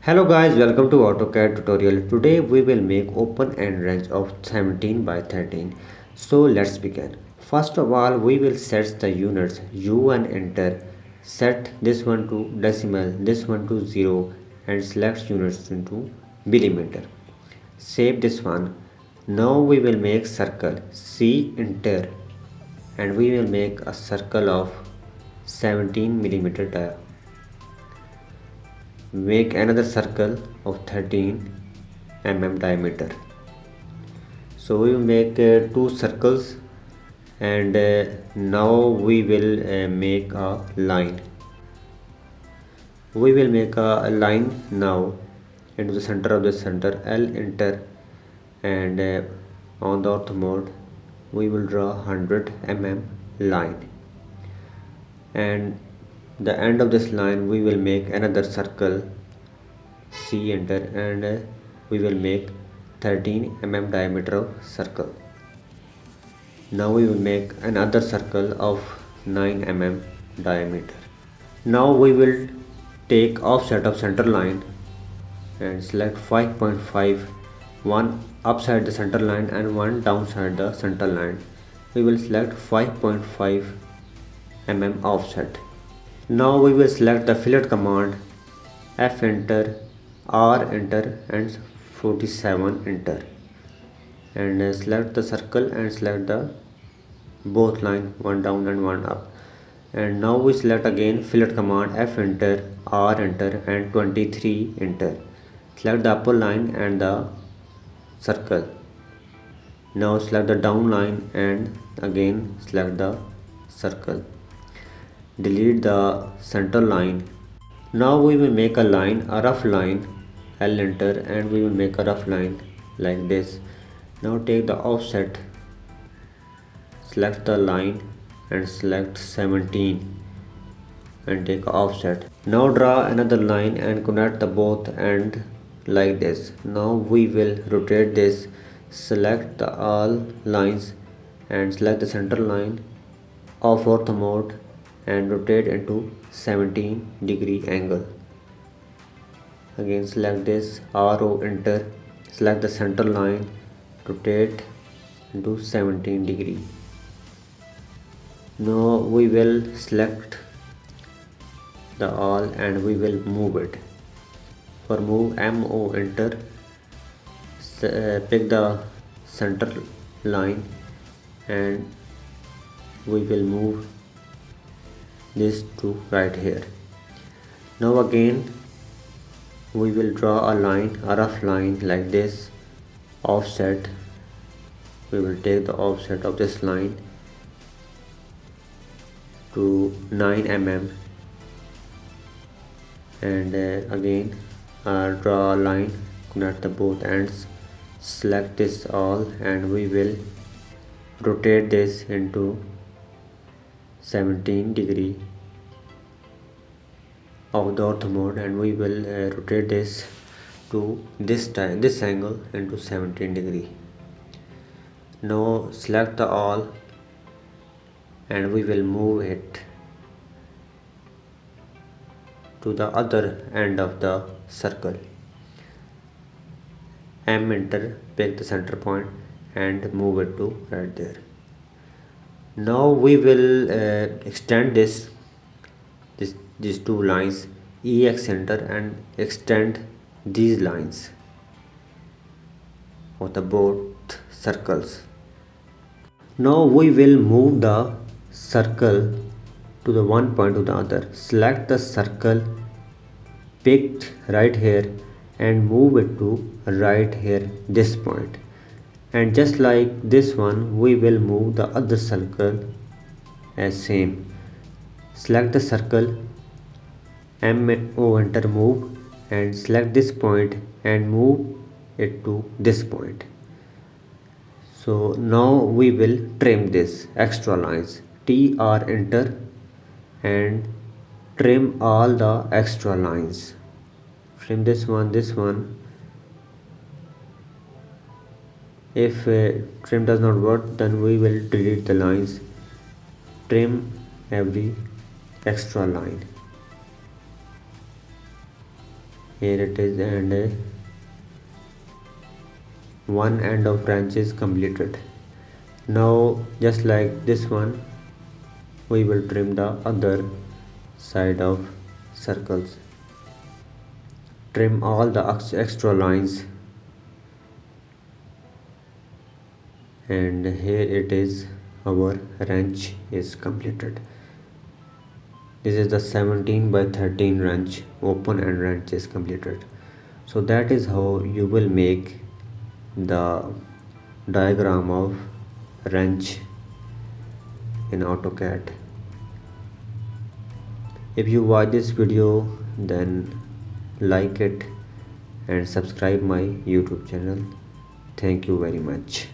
Hello guys, welcome to Autocad tutorial. Today we will make open end range of 17 by 13. So let's begin. First of all, we will set the units U and enter. Set this one to decimal, this one to 0 and select units into millimeter. Save this one. Now we will make circle. C enter and we will make a circle of 17 millimeter diameter. Make another circle of 13 diameter. So we will make two circles and now we will make a line. We will make a line now into the center of the center. L enter and on the ortho mode we will draw 100 line, and the end of this line we will make another circle. C enter and we will make 13 diameter of circle. Now we will make another circle of 9 diameter. Now we will take offset of center line and select 5.5, one upside the center line and one downside the center line. We will select 5.5 offset. Now we will select the fillet command. F enter, R enter and 47 enter, and select the circle and select the both line, one down and one up. And now we select again fillet command. F enter, R enter and 23 enter. Select the upper line and the circle. Now select the down line and again select the circle. Delete the center line. Now we will make a line, a rough line. L enter and we will make a rough line like this. Now take the offset, select the line and select 17 and take offset. Now draw another line and connect the both end like this. Now we will rotate this, select the all lines and select the center line of ortho mode and rotate into 17-degree angle. Again select this, RO enter, select the center line, rotate into 17-degree. Now we will select the all and we will move it. For move, MO enter, pick the center line and we will move this to right here. Now again we will draw a line, a rough line like this. Offset, we will take the offset of this line to 9 and again draw a line, connect the both ends, select this all and we will rotate this into 17-degree of the ortho mode and we will rotate this to this angle into 17-degree. Now select the all and we will move it to the other end of the circle. M enter, pick the center point and move it to right there. Now we will extend these two lines. EX enter and extend these lines of the both circles. Now we will move the circle to the one point to the other. Select the circle picked right here and move it to right here, this point. And just like this one, we will move the other circle as same. Select the circle, MO enter, move and select this point and move it to this point. So now we will trim this extra lines. TR enter and trim all the extra lines. Trim this one, this one. If trim does not work, then we will delete the lines. Trim every extra line. Here it is, and one end of wrench is completed. Now just like this one, we will trim the other side of circles. Trim all the extra lines, and here it is, our wrench is completed. This is the 17 by 13 wrench, open and wrench is completed. So that is how you will make the diagram of wrench in AutoCAD. If you watch this video, then like it and subscribe my YouTube channel. Thank you very much.